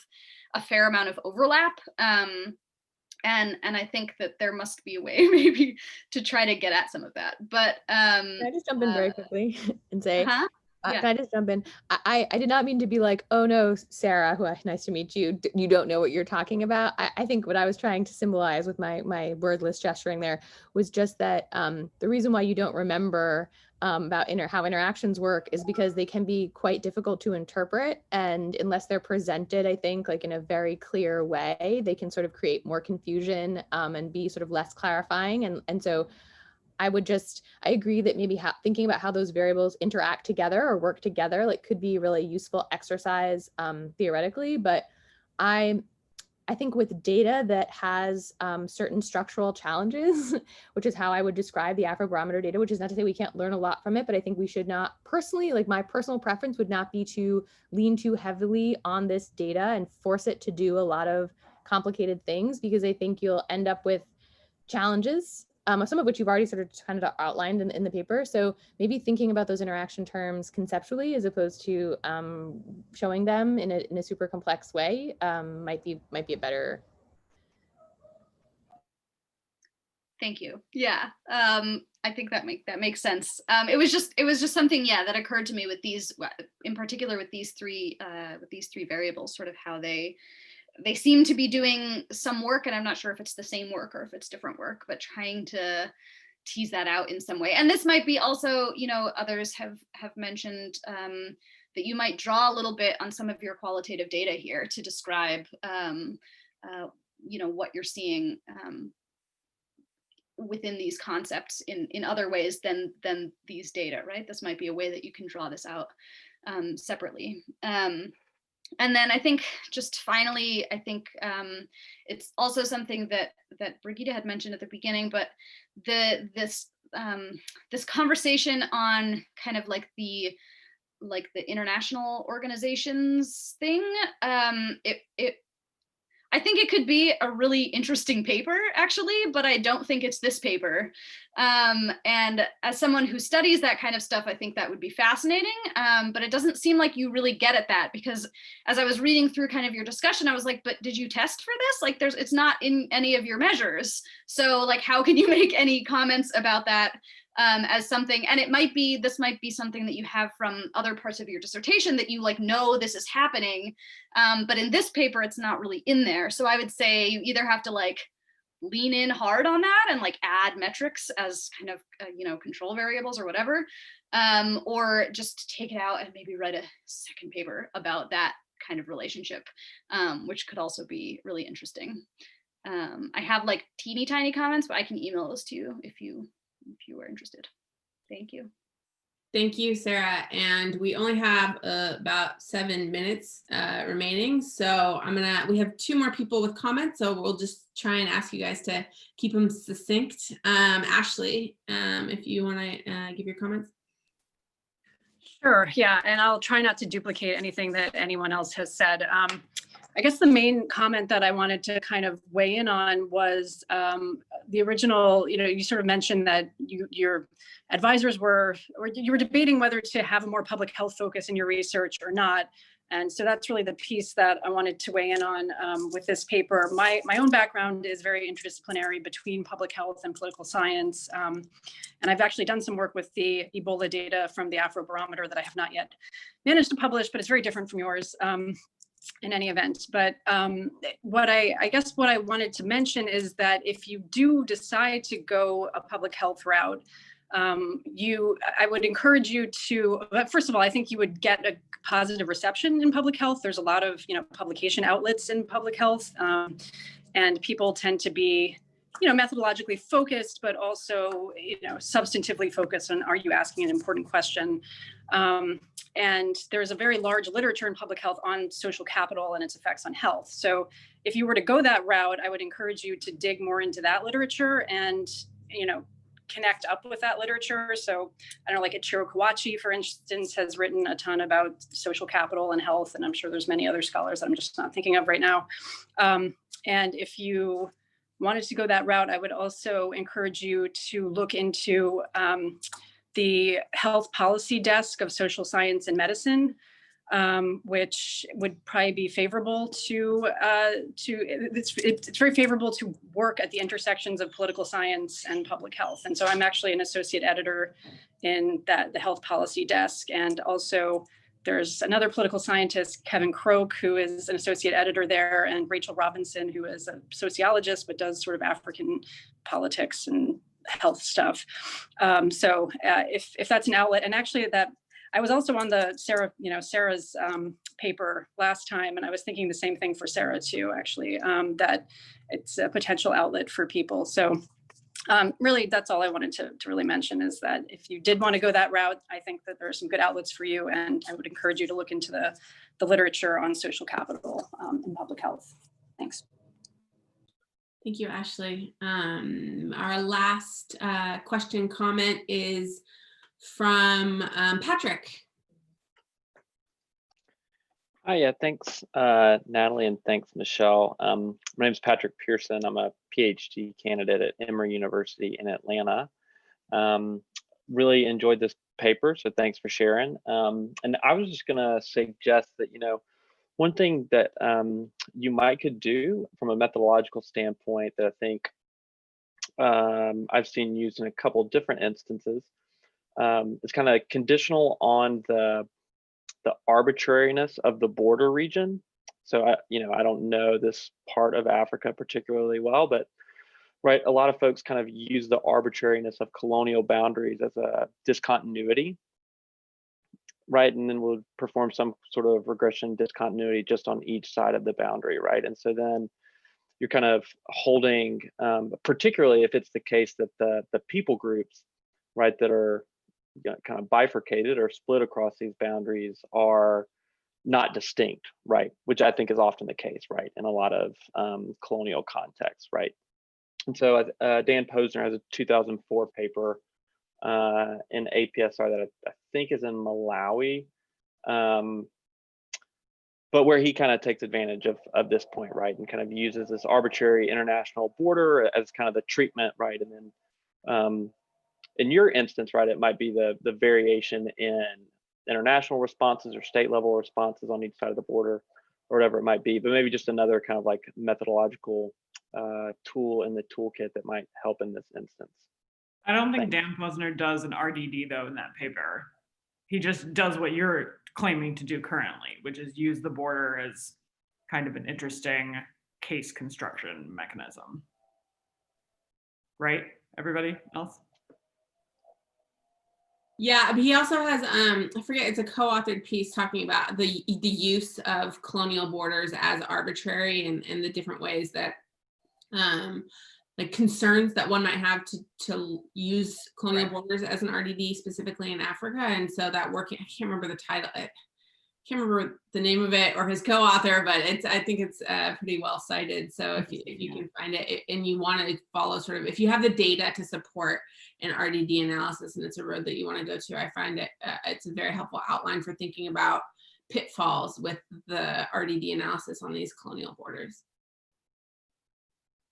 a fair amount of overlap, and I think that there must be a way maybe to try to get at some of that. But Can I just jump in very quickly and say, yeah. can I just jump in? I did not mean to be like, oh no, Sarah, nice to meet you. You don't know what you're talking about. I think what I was trying to symbolize with my wordless gesturing there was just that the reason why you don't remember about how interactions work is because they can be quite difficult to interpret, and unless they're presented, I think, like in a very clear way, they can sort of create more confusion and be sort of less clarifying. And so I agree that maybe thinking about how those variables interact together or work together, like, could be a really useful exercise theoretically. But I think with data that has certain structural challenges, which is how I would describe the Afrobarometer data, which is not to say we can't learn a lot from it, but I think we should not, personally, like my personal preference would not be to lean too heavily on this data and force it to do a lot of complicated things, because I think you'll end up with challenges, some of which you've already sort of kind of outlined in the paper. So maybe thinking about those interaction terms conceptually as opposed to showing them in a super complex way might be a better. Thank you. Yeah, I think that makes sense. It was just something, yeah, that occurred to me with these, in particular with these three variables, sort of how they seem to be doing some work, and I'm not sure if it's the same work or if it's different work, but trying to tease that out in some way. And this might be also, you know, others have mentioned that you might draw a little bit on some of your qualitative data here to describe, you know, what you're seeing within these concepts in other ways than these data, right? This might be a way that you can draw this out separately. And then I think just finally, I think it's also something that Brigitte had mentioned at the beginning, but this conversation on kind of like the international organizations thing, I think it could be a really interesting paper, actually, but I don't think it's this paper. And as someone who studies that kind of stuff, I think that would be fascinating. But it doesn't seem like you really get at that, because as I was reading through kind of your discussion, I was like, but did you test for this? Like, it's not in any of your measures. So like, how can you make any comments about that? As something, and this might be something that you have from other parts of your dissertation that you like know this is happening, but in this paper it's not really in there. So I would say you either have to like lean in hard on that and like add metrics as kind of control variables or whatever, or just take it out and maybe write a second paper about that kind of relationship, which could also be really interesting. I have like teeny tiny comments, but I can email those to you if you are interested. Thank you. Thank you, Sarah. And we only have about 7 minutes remaining. So we have 2 more people with comments. So we'll just try and ask you guys to keep them succinct. Ashley, if you want to give your comments. Sure, yeah, and I'll try not to duplicate anything that anyone else has said. I guess the main comment that I wanted to kind of weigh in on was the original, you sort of mentioned that your advisors you were debating whether to have a more public health focus in your research or not. And so that's really the piece that I wanted to weigh in on with this paper. My own background is very interdisciplinary between public health and political science. And I've actually done some work with the Ebola data from the Afrobarometer that I have not yet managed to publish, but it's very different from yours. In any event, but what I guess what I wanted to mention is that if you do decide to go a public health route, I would encourage you to, first of all, I think you would get a positive reception in public health. There's a lot of publication outlets in public health, and people tend to be methodologically focused, but also substantively focused on, are you asking an important question? And there's a very large literature in public health on social capital and its effects on health. So if you were to go that route, I would encourage you to dig more into that literature and, connect up with that literature. So I don't know, like Ichiro Kawachi, for instance, has written a ton about social capital and health. And I'm sure there's many other scholars that I'm just not thinking of right now. And if you wanted to go that route, I would also encourage you to look into the health policy desk of social science and medicine, which would probably be favorable it's very favorable to work at the intersections of political science and public health. And so I'm actually an associate editor in the health policy desk. And also there's another political scientist, Kevin Croak, who is an associate editor there, and Rachel Robinson, who is a sociologist, but does sort of African politics and health stuff. So if that's an outlet, and actually that I was also on the Sarah's paper last time, and I was thinking the same thing for Sarah too, actually, that it's a potential outlet for people. So really, that's all I wanted to really mention, is that if you did want to go that route, I think that there are some good outlets for you, and I would encourage you to look into the literature on social capital in public health. Thanks. Thank you, Ashley. Our last question comment is from Patrick. Hi, yeah, thanks, Natalie, and thanks, Michelle. My name is Patrick Pearson. I'm a PhD candidate at Emory University in Atlanta. Really enjoyed this paper, so thanks for sharing. And I was just gonna suggest that, one thing that you might could do from a methodological standpoint that I think I've seen used in a couple of different instances, is kind of conditional on the arbitrariness of the border region. So I don't know this part of Africa particularly well, but right, a lot of folks kind of use the arbitrariness of colonial boundaries as a discontinuity, right? And then we'll perform some sort of regression discontinuity just on each side of the boundary, right? And so then you're kind of holding, particularly if it's the case that the people groups, right, that are kind of bifurcated or split across these boundaries are not distinct, right? Which I think is often the case, right, in a lot of colonial contexts, right? And so Dan Posner has a 2004 paper in APSR that I think is in Malawi, but where he kind of takes advantage of this point, right, and kind of uses this arbitrary international border as kind of the treatment, right, and then in your instance, right, it might be the variation in international responses or state level responses on each side of the border, or whatever it might be, but maybe just another kind of like methodological tool in the toolkit that might help in this instance. I don't think Thanks. Dan Posner does an RDD though in that paper. He just does what you're claiming to do currently, which is use the border as kind of an interesting case construction mechanism. Right, everybody else? Yeah, but he also has, I forget, it's a co-authored piece talking about the use of colonial borders as arbitrary and the different ways that, like concerns that one might have to use colonial borders as an RDD specifically in Africa. And so that working, I can't remember the title, I can't remember the name of it or his co-author, but I think it's pretty well cited. So if you can find it and you want to follow sort of, if you have the data to support an RDD analysis and it's a road that you want to go to, I find it, it's a very helpful outline for thinking about pitfalls with the RDD analysis on these colonial borders.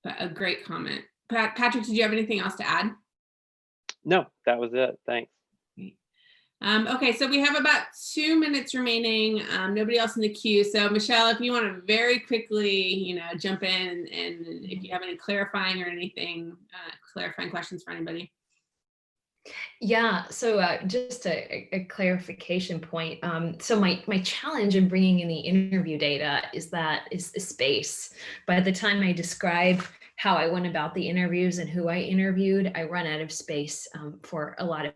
But a great comment. Patrick, did you have anything else to add? No, that was it. Thanks. Okay, so we have about 2 minutes remaining. Nobody else in the queue. So Michelle, if you want to very quickly, jump in and if you have any clarifying or anything, clarifying questions for anybody. Yeah, so just a clarification point. So my challenge in bringing in the interview data is space. By the time I describe how I went about the interviews and who I interviewed, I run out of space for a lot of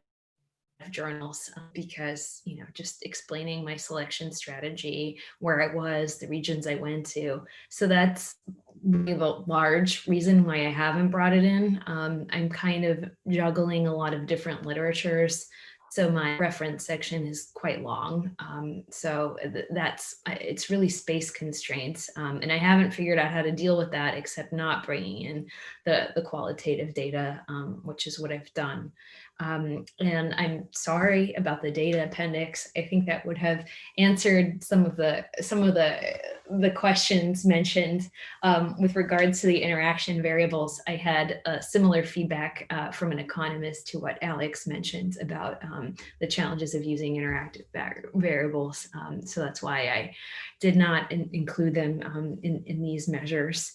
journals because, just explaining my selection strategy, where I was, the regions I went to. So that's really the large reason why I haven't brought it in. I'm kind of juggling a lot of different literatures. So my reference section is quite long. So it's really space constraints. And I haven't figured out how to deal with that except not bringing in the qualitative data, which is what I've done. And I'm sorry about the data appendix. I think that would have answered some of the questions mentioned with regards to the interaction variables. I had similar feedback from an economist to what Alex mentioned about the challenges of using interactive variables. So that's why I did not include them in these measures.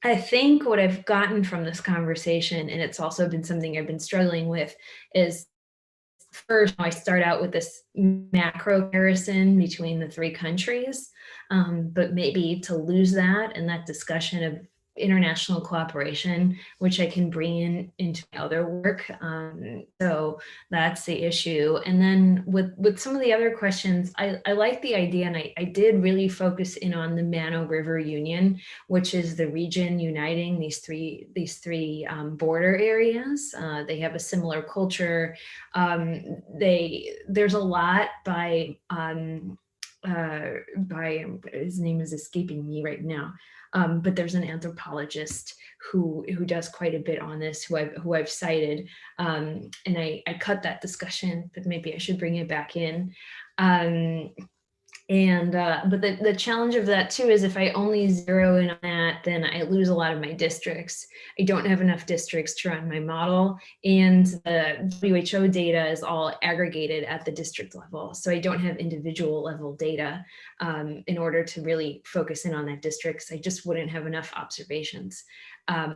I think what I've gotten from this conversation, and it's also been something I've been struggling with, is first I start out with this macro comparison between the 3 countries, but maybe to lose that and that discussion of international cooperation, which I can bring into my other work. So that's the issue. And then with some of the other questions, I like the idea, and I did really focus in on the Mano River Union, which is the region uniting these three border areas. They have a similar culture. There's a lot by his name is escaping me right now. But there's an anthropologist who does quite a bit on this, who I've cited, and I cut that discussion, but maybe I should bring it back in. But the challenge of that too is if I only zero in on that, then I lose a lot of my districts. I don't have enough districts to run my model, and the WHO data is all aggregated at the district level. So I don't have individual level data in order to really focus in on that districts. I just wouldn't have enough observations.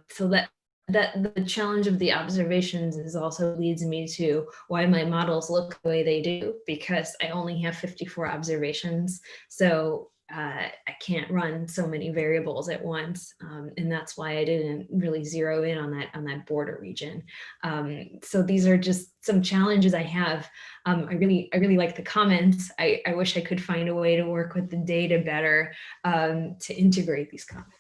So that the challenge of the observations is also leads me to why my models look the way they do, because I only have 54 observations. So I can't run so many variables at once. And that's why I didn't really zero in on that border region. So these are just some challenges I have. I really like the comments. I wish I could find a way to work with the data better to integrate these comments.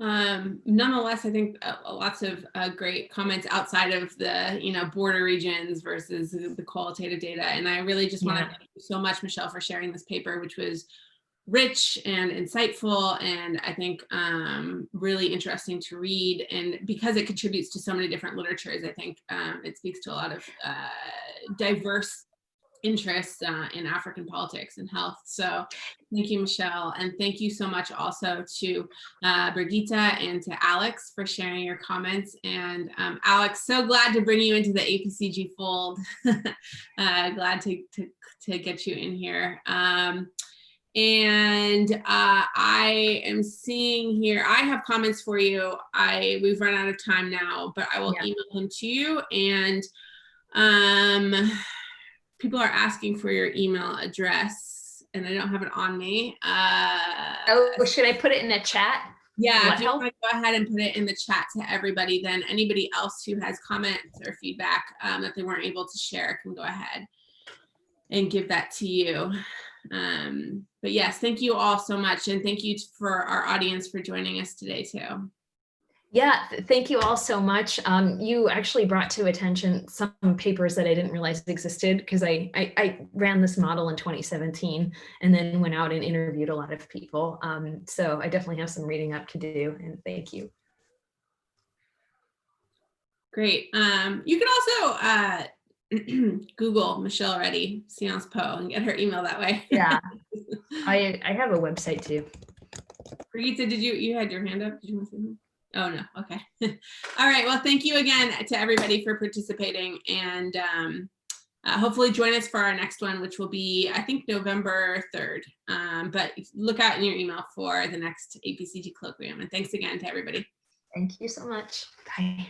Nonetheless, I think lots of great comments outside of the border regions versus the qualitative data. And I really just want to thank you so much, Michelle, for sharing this paper, which was rich and insightful, and I think really interesting to read. And because it contributes to so many different literatures, I think it speaks to a lot of diverse interests in African politics and health. So thank you, Michelle. And thank you so much also to Brigitte and to Alex for sharing your comments. And Alex, so glad to bring you into the APCG fold. Glad to get you in here. And I am seeing here, I have comments for you. We've run out of time now, but I will email them to you. And people are asking for your email address, and I don't have it on me. Oh, should I put it in a chat? Yeah, if you want to go ahead and put it in the chat to everybody, then anybody else who has comments or feedback that they weren't able to share can go ahead and give that to you. But yes, thank you all so much. And thank you for our audience for joining us today too. Yeah, thank you all so much. You actually brought to attention some papers that I didn't realize existed, because I ran this model in 2017 and then went out and interviewed a lot of people. So I definitely have some reading up to do, and thank you. Great. You can also Google Michelle Reddy, Sciences Po, and get her email that way. Yeah, I have a website too. Brigitte, you had your hand up? Did you want to say something? Oh, no. Okay. All right. Well, thank you again to everybody for participating, and hopefully join us for our next one, which will be, I think, November 3rd. But look out in your email for the next APCG Colloquium. And thanks again to everybody. Thank you so much. Bye.